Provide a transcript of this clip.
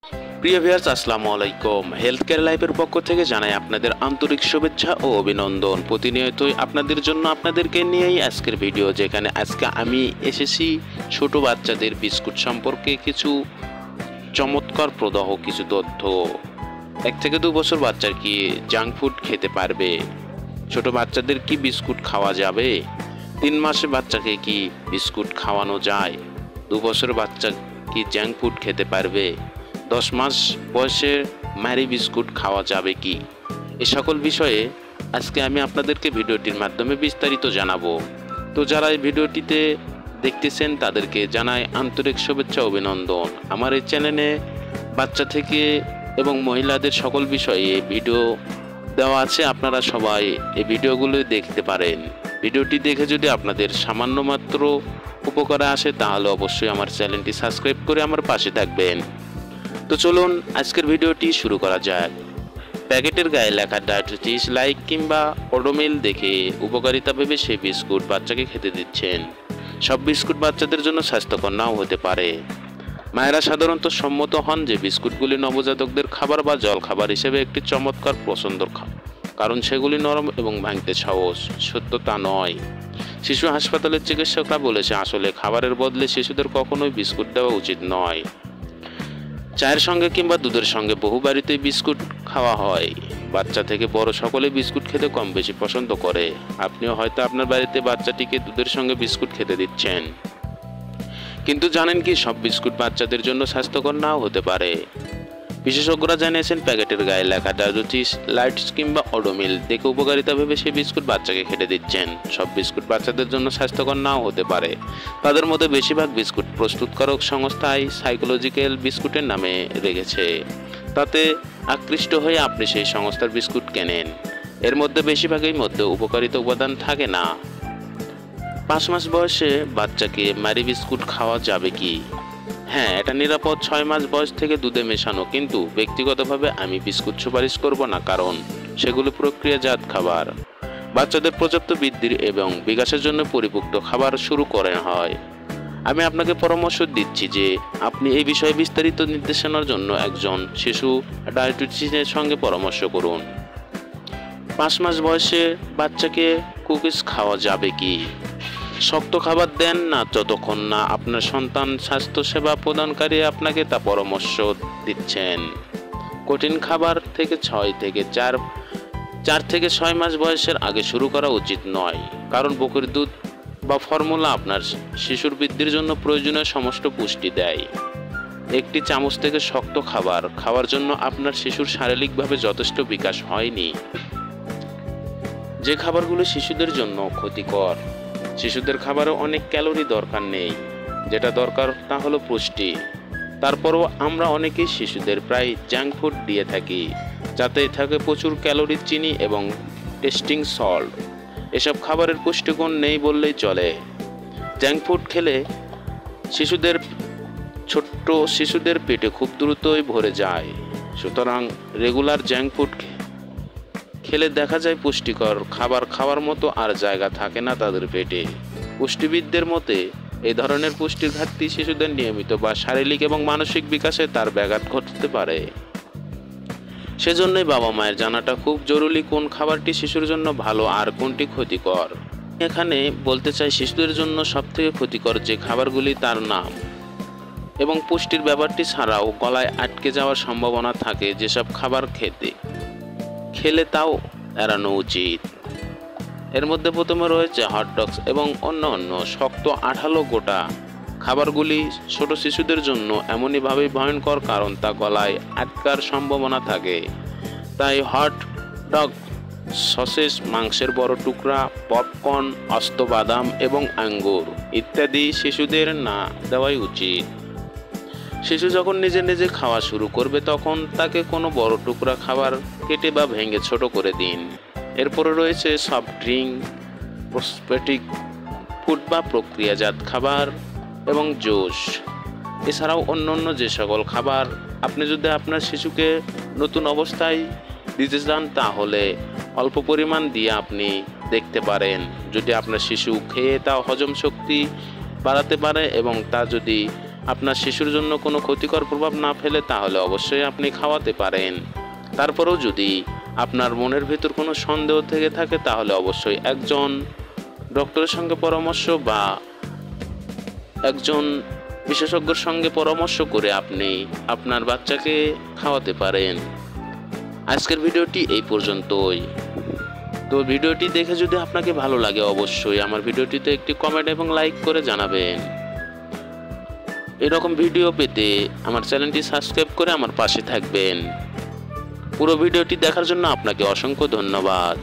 প্রিয় ভিউয়ার্স, আসসালামু আলাইকুম। হেলথ কেয়ার লাইফের পক্ষ থেকে জানাই আপনাদের আন্তরিক শুভেচ্ছা ও অভিনন্দন। প্রতিনিয়তই আপনাদের জন্য আপনাদেরকে নিয়েই আজকের ভিডিও, যেখানে আজকে আমি এসেছি ছোট বাচ্চাদের বিস্কুট সম্পর্কে কিছু চমৎকার প্রদাহ কিছু তথ্য। 1 থেকে 2 বছর বাচ্চার কি জাঙ্ক ফুড খেতে পারবে? ছোট বাচ্চাদের কি বিস্কুট খাওয়া যাবে? 3 মাসে বাচ্চাকে কি বিস্কুট খাওয়ানো যায়? 2 বছর বাচ্চা কি জাঙ্ক ফুড খেতে পারবে? 10 মাস বয়সে ম্যারি বিস্কুট খাওয়া যাবে কি? এ সকল বিষয়ে আজকে আমি আপনাদেরকে ভিডিওটির মাধ্যমে বিস্তারিত জানাবো। তো যারা এই ভিডিওটিতে দেখতেছেন তাদেরকে জানাই আন্তরিক শুভেচ্ছা অভিনন্দন। আমার এই চ্যানেলে বাচ্চা থেকে এবং মহিলাদের সকল বিষয়ে ভিডিও দেওয়া আছে, আপনারা সবাই এই ভিডিওগুলো দেখতে পারেন। ভিডিওটি দেখে যদি আপনাদের সামান্য মাত্র উপকারে আসে তাহলে অবশ্যই আমার চ্যানেলটি সাবস্ক্রাইব করে আমার পাশে থাকবেন। তো চলুন আজকের ভিডিওটি শুরু করা যাক। প্যাকেটের গায়ে লেখা ডায়াবেটিস লাইক কিংবা ওডোমিল দেখে উপকারিতা ভেবে সেই বিস্কুট বাচ্চাকে খেতে দিচ্ছেন। সব বিস্কুট বাচ্চাদের জন্য স্বাস্থ্যকর নাও হতে পারে। মায়েরা সাধারণত সম্মত হন যে বিস্কুটগুলি নবজাতকদের খাবার বা জল খাবার হিসেবে একটি চমৎকার পছন্দের কারণ সেগুলি নরম এবং ভাঙতে সহজ। সত্য তা নয়। শিশু হাসপাতালের চিকিৎসকরা বলেছে আসলে খাবারের বদলে শিশুদের কখনোই বিস্কুট দেওয়া উচিত নয়। চায়ের সঙ্গে কিংবা দুধের সঙ্গে বহু বাড়িতেই বিস্কুট খাওয়া হয়। বাচ্চা থেকে বড় সকলে বিস্কুট খেতে কম বেশি পছন্দ করে। আপনিও হয়তো আপনার বাড়িতে বাচ্চাটিকে দুধের সঙ্গে বিস্কুট খেতে দিচ্ছেন, কিন্তু জানেন কি সব বিস্কুট বাচ্চাদের জন্য স্বাস্থ্যকর নাও হতে পারে। বিশেষজ্ঞরা জানিয়েছেন প্যাকেটের গায়ে লেখা ডায়াবেটিস লাইটস কিংবা ওডোমিল দেখে উপকারিতা ভেবে সেই বিস্কুট বাচ্চাকে খেতে দিচ্ছেন। সব বিস্কুট বাচ্চাদের জন্য স্বাস্থ্যকর নাও হতে পারে। তাদের মধ্যে বেশিরভাগ বিস্কুট প্রস্তুতকারক সংস্থায় সাইকোলজিক্যাল বিস্কুটের নামে রেখেছে। তাতে আকৃষ্ট হয়ে আপনি সেই সংস্থার বিস্কুট কেনেন। এর মধ্যে বেশিরভাগই মধ্যে উপকারিতা উপাদান থাকে না। 5 মাস বয়সে বাচ্চাকে ম্যারি বিস্কুট খাওয়া যাবে কি? হ্যাঁ, এটা নিরাপদ 6 মাস বয়স থেকে দুধে মেশানো, কিন্তু ব্যক্তিগতভাবে আমি বিস্কুট সুপারিশ করব না, কারণ সেগুলো প্রক্রিয়াজাত খাবার। বাচ্চাদের পর্যাপ্ত বৃদ্ধির এবং বিকাশের জন্য পরিপুক্ত খাবার শুরু করা হয়। আমি আপনাকে পরামর্শ দিচ্ছি যে আপনি এই বিষয়ে বিস্তারিত নির্দেশনার জন্য একজন শিশু ডায়েটিশিয়ানের সঙ্গে পরামর্শ করুন। 5 মাস বয়সে বাচ্চাকে কুকিজ খাওয়া যাবে কি? শক্ত খাবার দেন না যতক্ষণ না আপনার সন্তান স্বাস্থ্যসেবা প্রদানকারী আপনাকে তা পরামর্শ দিচ্ছেন। কঠিন খাবার থেকে 4 থেকে 6 মাস বয়সের আগে শুরু করা উচিত নয়, কারণ বকরির দুধ বা ফর্মুলা আপনার শিশুর বৃদ্ধির জন্য প্রয়োজনীয় সমস্ত পুষ্টি দেয়। একটি চামচ থেকে শক্ত খাবার খাওয়ার জন্য আপনার শিশুর শারীরিকভাবে যথেষ্ট বিকাশ হয়নি। যে খাবারগুলো শিশুদের জন্য ক্ষতিকর। শিশুদের খাবারে অনেক ক্যালোরি দরকার নেই, যেটা দরকার তা হলো পুষ্টি। তারপরও আমরা অনেকেই শিশুদের প্রায় জাঙ্ক ফুড দিয়ে থাকি, যাতে থাকে প্রচুর ক্যালোরি, চিনি এবং টেস্টিং সল্ট। এসব খাবারের পুষ্টিগুণ নেই বললেই চলে। জাঙ্ক ফুড খেলে ছোট্ট শিশুদের পেটে খুব দ্রুতই ভরে যায়। সুতরাং রেগুলার জাঙ্ক ফুড খেলে দেখা যায় পুষ্টিকর খাবার খাওয়ার মতো আর জায়গা থাকে না তাদের পেটে। পুষ্টিবিদদের মতে এই ধরনের পুষ্টির ঘাটতি শিশুদের নিয়মিত বা শারীরিক এবং মানসিক বিকাশে তার ব্যাঘাত ঘটতে পারে। সেজন্যই বাবা মায়ের জানাটা খুব জরুরি কোন খাবারটি শিশুর জন্য ভালো আর কোনটি ক্ষতিকর। এখানে বলতে চাই শিশুদের জন্য সবথেকে ক্ষতিকর যে খাবারগুলি তার নাম এবং পুষ্টির ব্যাপারটি ছাড়াও গলায় আটকে যাওয়ার সম্ভাবনা থাকে যেসব খাবার খেলে তাও এড়ানো উচিত। এর মধ্যে প্রথমে রয়েছে হটডগস এবং অন্যান্য শক্ত আঠালো গোটা খাবারগুলি ছোট শিশুদের জন্য এমনইভাবে ভয়ঙ্কর, কারণ তা গলায় আটকার সম্ভাবনা থাকে। তাই হট ডগ, সসেজ, মাংসের বড় টুকরা, পপকর্ন, আস্ত বাদাম এবং আঙ্গুর ইত্যাদি শিশুদের না দেওয়াই উচিত। শিশু যখন নিজে নিজে খাওয়া শুরু করবে তখন তাকে কোনো বড় টুকরা খাবার কেটে বা ভেঙে ছোট করে দিন। এরপরে রয়েছে সফট ড্রিঙ্ক, প্রসেসড ফুড বা প্রক্রিয়াজাত খাবার এবং জুস। এছাড়াও অন্যান্য যে সকল খাবার আপনি যদি আপনার শিশুকে নতুন অবস্থায় দিতে চান তাহলে অল্প পরিমাণ দিয়ে আপনি দেখতে পারেন। যদি আপনার শিশু খেয়ে তা হজম শক্তি বাড়াতে পারে এবং তা যদি আপনার শিশুর জন্য কোনো ক্ষতিকর প্রভাব না ফেলে তাহলে অবশ্যই আপনি খাওয়াতে পারেন। তারপরেও যদি আপনার মনের ভিতর কোনো সন্দেহ থেকে থাকে তাহলে অবশ্যই একজন ডক্টরের সঙ্গে পরামর্শ বা একজন বিশেষজ্ঞর সঙ্গে পরামর্শ করে আপনি আপনার বাচ্চাকে খাওয়াতে পারেন। আজকের ভিডিওটি এই পর্যন্তই। তো ভিডিওটি দেখে যদি আপনাকে ভালো লাগে অবশ্যই আমার ভিডিওটিতে একটি কমেন্ট এবং লাইক করে জানাবেন। এরকম ভিডিও পেতে আমার চ্যানেলটি সাবস্ক্রাইব করে আমার পাশে থাকবেন। পুরো ভিডিওটি দেখার জন্য আপনাকে অসংখ্য ধন্যবাদ।